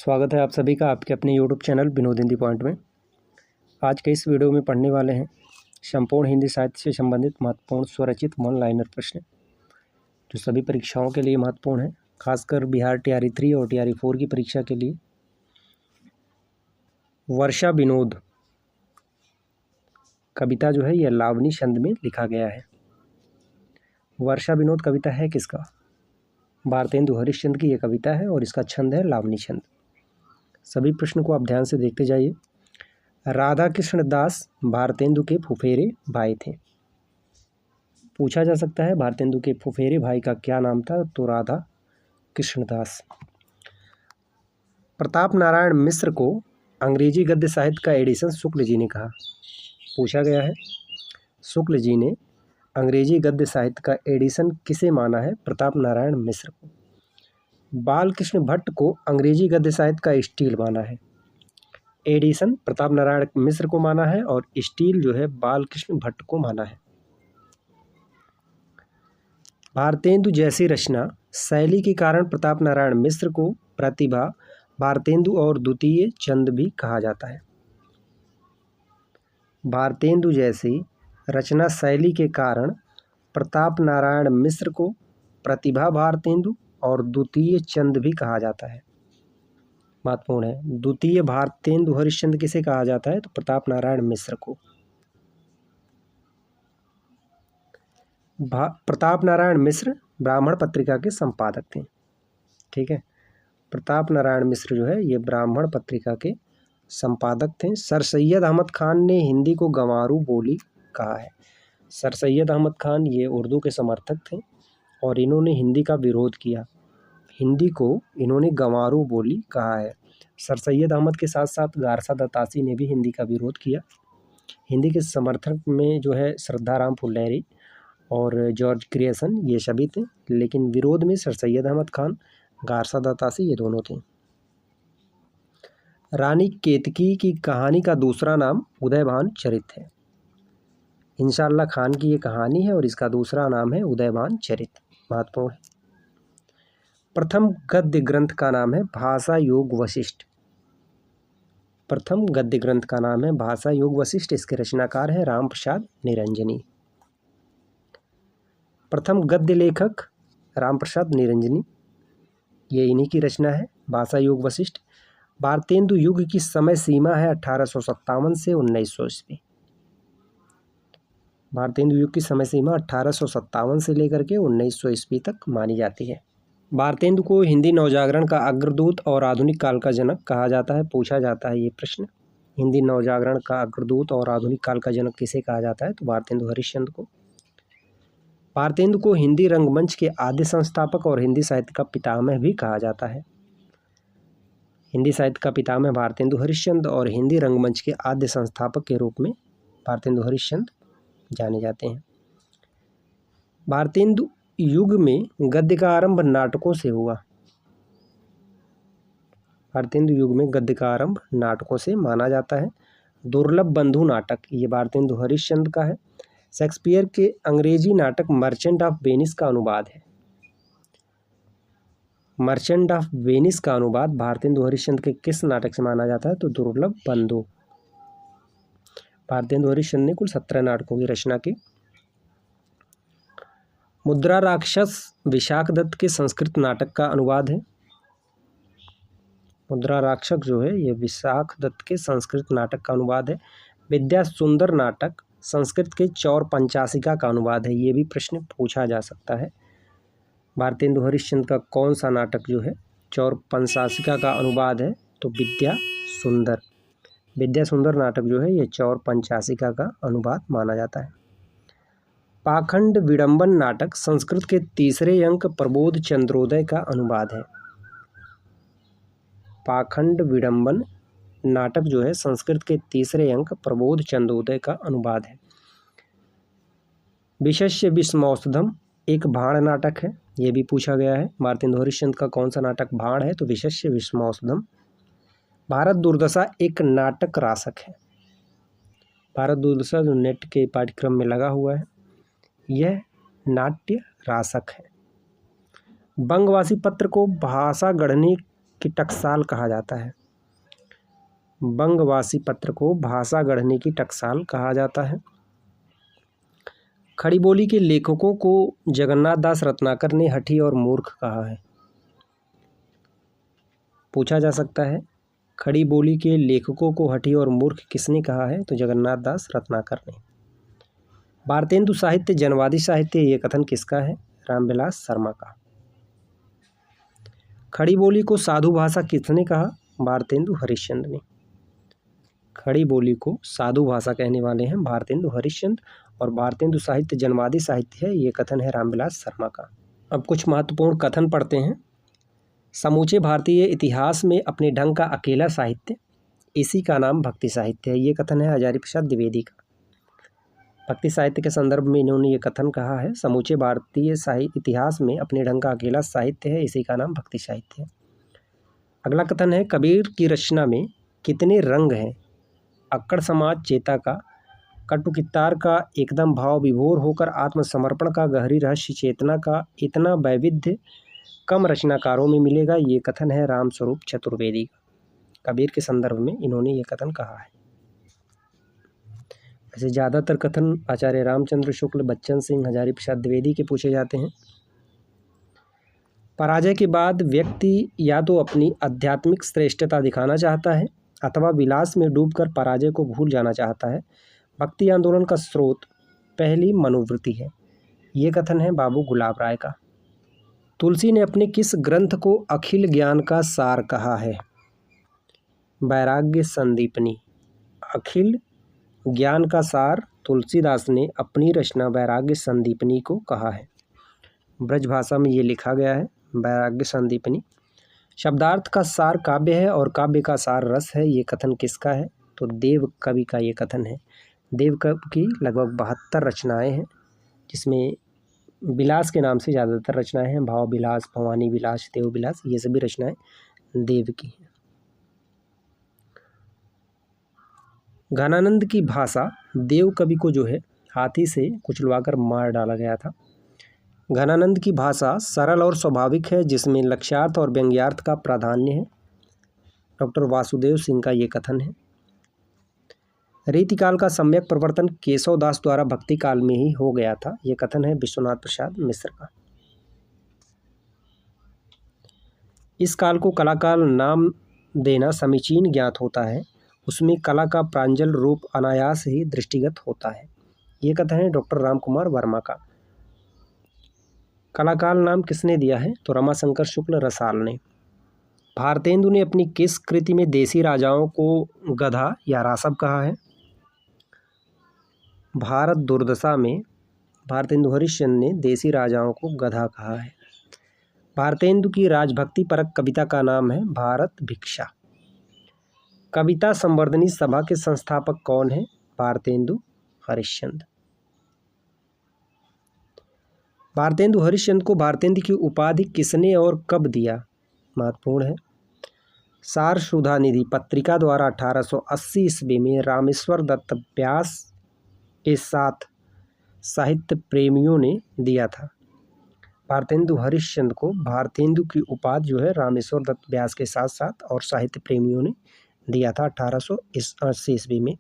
स्वागत है आप सभी का आपके अपने YouTube channel Vinod Hindi point में। आज के इस वीडियो में पढ़ने वाले हैं संपूर्ण हिंदी साहित्य से संबंधित महत्वपूर्ण स्वरचित वन लाइनर प्रश्न जो सभी परीक्षाओं के लिए महत्वपूर्ण है, खासकर बिहार टीआरई 3 और टीआरई 4 की परीक्षा के लिए। वर्षा विनोद कविता जो है यह लावनी छंद में लिखा गया है। वर्षा विनोद कविता है किसका? भारतेंदु हरिश्चंद्र की यह कविता है और इसका छंद है लावनी छंद। सभी प्रश्न को आप ध्यान से देखते जाइए। राधा कृष्ण दास भारतेंदु के फुफेरे भाई थे। पूछा जा सकता है भारतेंदु के फुफेरे भाई का क्या नाम था, तो राधा कृष्ण दास। प्रताप नारायण मिश्र को अंग्रेजी गद्य साहित्य का एडिशन शुक्ल जी ने कहा। पूछा गया है शुक्ल जी ने अंग्रेजी गद्य साहित्य का एडिशन किसे माना है? प्रताप नारायण मिश्र को। बालकृष्ण भट्ट को अंग्रेजी गद्य साहित्य का स्टील माना है। एडिशन प्रताप नारायण मिश्र को माना है और स्टील जो है बालकृष्ण भट्ट को माना है। भारतेंदु जैसी रचना शैली के कारण प्रताप नारायण मिश्र को प्रतिभा भारतेंदु और द्वितीय चंद भी कहा जाता है। भारतेंदु जैसी रचना शैली के कारण प्रताप नारायण मिश्र को प्रतिभा भारतेंदु और द्वितीय चंद भी कहा जाता है। महत्वपूर्ण है, द्वितीय भारतेंदु हरिश्चंद्र किसे कहा जाता है? तो प्रताप नारायण मिश्र को। प्रताप नारायण मिश्र ब्राह्मण पत्रिका के संपादक थे। ठीक है, प्रताप नारायण मिश्र जो है ये ब्राह्मण पत्रिका के संपादक थे। सर सैयद अहमद खान ने हिंदी को गंवारू बोली कहा है। सर सैयद अहमद खान ये उर्दू के समर्थक थे और इन्होंने हिंदी का विरोध किया। हिंदी को इन्होंने गंवारू बोली कहा है। सर सैयद अहमद के साथ साथ गारसा दत्तासी ने भी हिंदी का विरोध किया। हिंदी के समर्थक में जो है श्रद्धाराम फुल्लैरी और जॉर्ज ग्रेसन ये सभी थे, लेकिन विरोध में सर सैयद अहमद खान, गारसा दत्तासी ये दोनों थे। रानी केतकी की कहानी का दूसरा नाम उदयभान चरित है। इंशाअल्लाह खान की ये कहानी है और इसका दूसरा नाम है उदयभान चरित। महत्वपूर्ण है। प्रथम गद्य ग्रंथ का नाम है भाषा योग वशिष्ठ। प्रथम गद्य ग्रंथ का नाम है भाषा योग वशिष्ठ। इसके रचनाकार है राम प्रसाद निरंजनी। प्रथम गद्य लेखक राम प्रसाद निरंजनी, ये इन्हीं की रचना है भाषा योग वशिष्ठ। भारतेंदु युग की समय सीमा है 1857 से 1900 ईस्वी। भारतेंदु युग की समय सीमा 1857 से लेकर के 1900 ईस्वी तक मानी जाती है। भारतेंदु को हिंदी नवजागरण का अग्रदूत और आधुनिक काल का जनक कहा जाता है। पूछा जाता है ये प्रश्न, हिंदी नवजागरण का अग्रदूत और आधुनिक काल का जनक किसे कहा जाता है? तो भारतेंदु हरिश्चंद्र को। भारतेंदु को हिंदी रंगमंच के आद्य संस्थापक और हिंदी साहित्य का पितामह भी कहा जाता है। हिंदी साहित्य का पितामह भारतेंदु हरिश्चंद्र और हिंदी रंगमंच के आद्य संस्थापक के रूप में भारतेंदु हरिश्चंद्र जाने जाते हैं। भारतेंदु युग में गद्य का आरंभ नाटकों से हुआ। भारतेंदु युग में गद्य का आरंभ नाटकों से माना जाता है। दुर्लभ बंधु नाटक ये भारतेंदु हरिश्चंद्र का है। शेक्सपियर के अंग्रेजी नाटक मर्चेंट ऑफ वेनिस का अनुवाद है। मर्चेंट ऑफ वेनिस का अनुवाद भारतेंदु हरिश्चंद्र के किस नाटक से माना जाता है? तो दुर्लभ बंधु। भारतेंदु हरिश्चंद्र ने कुल 17 नाटकों की रचना की। मुद्रा राक्षस विशाख दत्त के संस्कृत नाटक का अनुवाद है। मुद्रा राक्षस जो है ये विशाख दत्त के संस्कृत नाटक का अनुवाद है। विद्या सुंदर नाटक संस्कृत के चौर पंचाशिका का अनुवाद है। ये भी प्रश्न पूछा जा सकता है। भारतेंदु हरिश्चंद्र का कौन सा नाटक जो है चौर पंचाशिका का अनुवाद है? तो विद्या सुंदर। विद्या सुंदर नाटक जो है ये चौर पंचाशिका का अनुवाद माना जाता है। पाखंड विडंबन नाटक संस्कृत के तीसरे अंक प्रबोध चंद्रोदय का अनुवाद है। पाखंड विडंबन नाटक जो है संस्कृत के तीसरे अंक प्रबोध चंद्रोदय का अनुवाद है। विशस्य विस्मौषधम एक भाण नाटक है, ये भी पूछा गया है। भारतेंदु हरिश्चंद्र का कौन सा नाटक भाण है? तो विशस्य विस्मौषधम। भारत दुर्दशा एक नाटक रासक है। भारत दुर्दशा जो नेट के पाठ्यक्रम में लगा हुआ है यह नाट्य रासक है। बंगवासी पत्र को भाषा गढ़ने की टकसाल कहा जाता है? बंगवासी पत्र को भाषा गढ़ने की टकसाल कहा जाता है। खड़ी बोली के लेखकों को जगन्नाथ दास रत्नाकर ने हठी और मूर्ख कहा है। पूछा जा सकता है, खड़ी बोली के लेखकों को हठी और मूर्ख किसने कहा है? तो जगन्नाथ दास रत्नाकर ने। भारतेंदु साहित्य जनवादी साहित्य, ये कथन किसका है? रामविलास शर्मा का। खड़ी बोली को साधु भाषा किसने कहा? भारतेंदु हरिश्चंद्र ने। खड़ी बोली को साधु भाषा कहने वाले हैं भारतेंदु हरिश्चंद्र, और भारतेंदु साहित्य जनवादी साहित्य है, ये कथन है रामविलास शर्मा का। अब कुछ महत्वपूर्ण कथन पढ़ते हैं। समूचे भारतीय इतिहास में अपने ढंग का अकेला साहित्य, इसी का नाम भक्ति साहित्य है, ये कथन है हजारी प्रसाद द्विवेदी का। भक्ति साहित्य के संदर्भ में इन्होंने ये कथन कहा है, समूचे भारतीय इतिहास में अपने ढंग का अकेला साहित्य है, इसी का नाम भक्ति साहित्य है। अगला कथन है, कबीर की रचना में कितने रंग हैं? अक्कड़ समाज चेता का, कटुकित्तार का एकदम भाव विभोर होकर आत्मसमर्पण का, गहरी रहस्य चेतना का, इतना वैविध्य कम रचनाकारों में मिलेगा, ये कथन है रामस्वरूप चतुर्वेदी का। कबीर के संदर्भ में इन्होंने ये कथन कहा है। ऐसे ज़्यादातर कथन आचार्य रामचंद्र शुक्ल, बच्चन सिंह, हजारी प्रसाद द्विवेदी के पूछे जाते हैं। पराजय के बाद व्यक्ति या तो अपनी आध्यात्मिक श्रेष्ठता दिखाना चाहता है अथवा विलास में डूबकर पराजय को भूल जाना चाहता है। भक्ति आंदोलन का स्रोत पहली मनोवृत्ति है, ये कथन है बाबू गुलाब राय का। तुलसी ने अपने किस ग्रंथ को अखिल ज्ञान का सार कहा है? वैराग्य संदीपनी। अखिल ज्ञान का सार तुलसीदास ने अपनी रचना वैराग्य संदीपनी को कहा है। ब्रजभाषा में ये लिखा गया है, वैराग्य संदीपनी। शब्दार्थ का सार काव्य है और काव्य का सार रस है, ये कथन किसका है? तो देव कवि का ये कथन है। देव कवि की लगभग 72 रचनाएं हैं, जिसमें विलास के नाम से ज़्यादातर रचनाएं हैं। भाव विलास, भवानी विलास, देव विलास, ये सभी रचनाएं देव की हैं। घनानंद की भाषा देव कवि को जो है हाथी से कुचलवाकर मार डाला गया था। घनानंद की भाषा सरल और स्वाभाविक है, जिसमें लक्ष्यार्थ और व्यंग्यार्थ का प्राधान्य है। डॉक्टर वासुदेव सिंह का ये कथन है। रीतिकाल का सम्यक प्रवर्तन केशव दास द्वारा भक्ति काल में ही हो गया था, ये कथन है विश्वनाथ प्रसाद मिश्र का। इस काल को कलाकाल नाम देना समीचीन ज्ञात होता है, उसमें कला का प्रांजल रूप अनायास ही दृष्टिगत होता है, ये कथन है डॉक्टर राम कुमार वर्मा का। कलाकाल नाम किसने दिया है? तो रमाशंकर शुक्ल रसाल ने। भारतेंदु ने अपनी किस कृति में देसी राजाओं को गधा या रासव कहा है? भारत दुर्दशा में भारतेंदु हरिश्चंद्र ने देसी राजाओं को गधा कहा है। भारतेंदु की राजभक्ति परक कविता का नाम है भारत भिक्षा। कविता संवर्धनी सभा के संस्थापक कौन है? भारतेंदु हरिश्चंद्र। भारतेंदु हरिश्चंद्र को भारतेंदु की उपाधि किसने और कब दिया? महत्वपूर्ण है। सार सुधा निधि पत्रिका द्वारा 1880 ईस्वी में रामेश्वर दत्त व्यास के साथ साहित्य प्रेमियों ने दिया था। भारतेंदु हरिश्चंद्र को भारतेंदु की उपाधि जो है रामेश्वर दत्त व्यास के साथ साथ और साहित्य प्रेमियों ने दिया था 1880 ईस्वी में।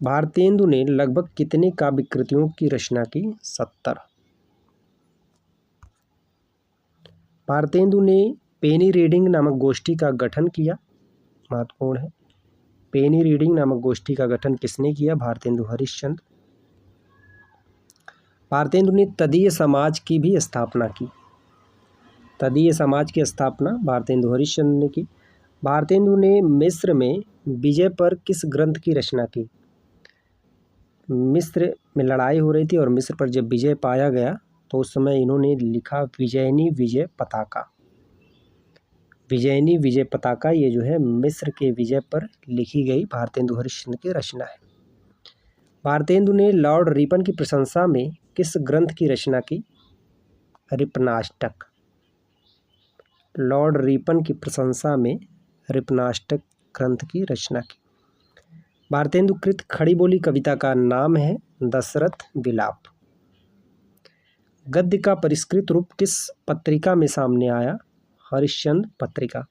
भारतेंदु ने लगभग कितने काव्य कृतियों की रचना की? 70। भारतेंदु ने पेनी रीडिंग नामक गोष्ठी का गठन किया। महत्वपूर्ण है। पेनी रीडिंग नामक गोष्ठी का गठन किसने किया? भारतेंदु हरिश्चंद्र। भारतेंदु ने तदीय समाज की भी स्थापना की। तदीय समाज की स्थापना भारतेंदु हरिश्चंद्र ने की। भारतेंदु ने मिस्र में विजय पर किस ग्रंथ की रचना की? मिस्र में लड़ाई हो रही थी और मिस्र पर जब विजय पाया गया तो उस समय इन्होंने लिखा विजयनी विजय पताका। विजयनी विजय पताका ये जो है मिस्र के विजय पर लिखी गई भारतेंदु हरिश्चंद्र की रचना है। भारतेंदु ने लॉर्ड रिपन की प्रशंसा में किस ग्रंथ की रचना की? रिपनाष्टक। लॉर्ड रिपन की प्रशंसा में रिपनाष्टक ग्रंथ की रचना की। भारतेंदु कृत खड़ी बोली कविता का नाम है दशरथ विलाप। गद्य का परिष्कृत रूप किस पत्रिका में सामने आया? हरिश्चंद्र पत्रिका।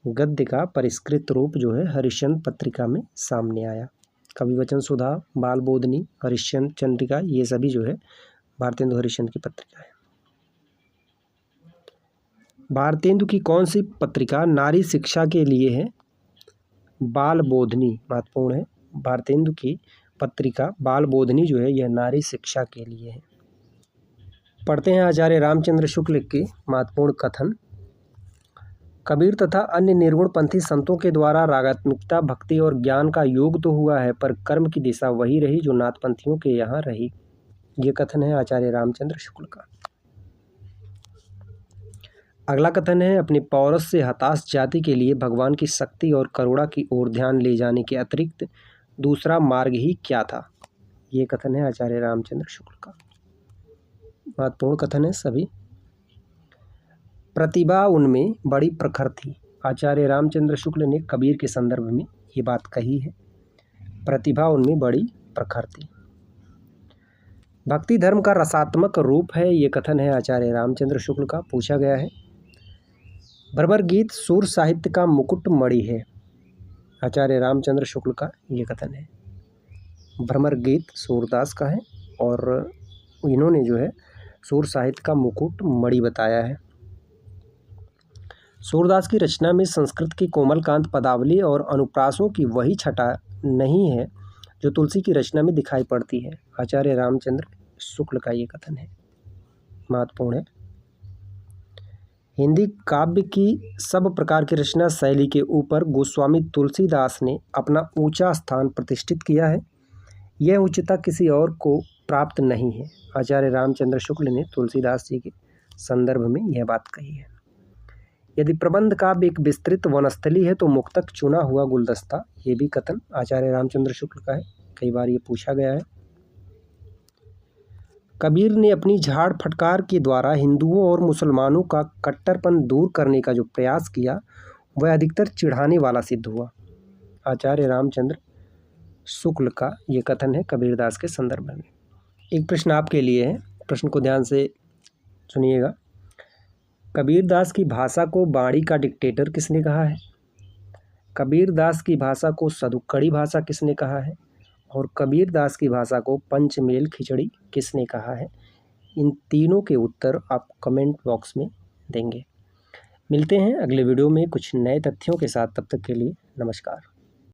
गद्य का परिष्कृत रूप जो है हरिश्चंद्र पत्रिका में सामने आया। कवि वचन सुधा, बाल बोधनी, हरिश्चंद्र चंद्रिका, ये सभी जो है भारतेंदु हरिश्चंद्र की पत्रिका है। भारतेंदु की कौन सी पत्रिका नारी शिक्षा के लिए है? बाल बोधनी महत्वपूर्ण है। भारतेंदु की पत्रिका बाल बोधनी जो है यह नारी शिक्षा के लिए है। पढ़ते हैं आचार्य रामचंद्र शुक्ल के महत्वपूर्ण कथन। कबीर तथा अन्य निर्गुणपंथी संतों के द्वारा रागात्मिकता, भक्ति और ज्ञान का योग तो हुआ है, पर कर्म की दिशा वही रही जो नाथपंथियों के यहाँ रही। ये कथन है आचार्य रामचंद्र शुक्ल का। अगला कथन है, अपने पौरुष से हताश जाति के लिए भगवान की शक्ति और करुणा की ओर ध्यान ले जाने के अतिरिक्त दूसरा मार्ग ही क्या था? ये कथन है आचार्य रामचंद्र शुक्ल का। महत्वपूर्ण कथन है सभी। प्रतिभा उनमें बड़ी प्रखर थी। आचार्य रामचंद्र शुक्ल ने कबीर के संदर्भ में ये बात कही है। प्रतिभा उनमें बड़ी प्रखर थी। भक्ति धर्म का रसात्मक रूप है, ये कथन है आचार्य रामचंद्र शुक्ल का। पूछा गया है, भ्रमर गीत सूर साहित्य का मुकुट मणि है। आचार्य रामचंद्र शुक्ल का ये कथन है। भ्रमर गीत सूरदास का है और इन्होंने जो है सूर साहित्य का मुकुट मणि बताया है। सूरदास की रचना में संस्कृत की कोमलकांत पदावली और अनुप्रासों की वही छटा नहीं है जो तुलसी की रचना में दिखाई पड़ती है। आचार्य रामचंद्र शुक्ल का ये कथन है। महत्वपूर्ण है। हिंदी काव्य की सब प्रकार की रचना शैली के ऊपर गोस्वामी तुलसीदास ने अपना ऊंचा स्थान प्रतिष्ठित किया है। यह उच्चता किसी और को प्राप्त नहीं है। आचार्य रामचंद्र शुक्ल ने तुलसीदास जी के संदर्भ में यह बात कही है। यदि प्रबंध काव्य एक विस्तृत वनस्थली है तो मुक्तक चुना हुआ गुलदस्ता, ये भी कथन आचार्य रामचंद्र शुक्ल का है। कई बार ये पूछा गया है। कबीर ने अपनी झाड़ फटकार के द्वारा हिंदुओं और मुसलमानों का कट्टरपन दूर करने का जो प्रयास किया वह अधिकतर चिढ़ाने वाला सिद्ध हुआ। आचार्य रामचंद्र शुक्ल का ये कथन है कबीरदास के संदर्भ में। एक प्रश्न आपके लिए है, प्रश्न को ध्यान से सुनिएगा। कबीरदास की भाषा को बाणी का डिक्टेटर किसने कहा है? कबीरदास की भाषा को सदुक्कड़ी भाषा किसने कहा है? और कबीरदास की भाषा को पंचमेल खिचड़ी किसने कहा है? इन तीनों के उत्तर आप कमेंट बॉक्स में देंगे। मिलते हैं अगले वीडियो में कुछ नए तथ्यों के साथ। तब तक के लिए नमस्कार।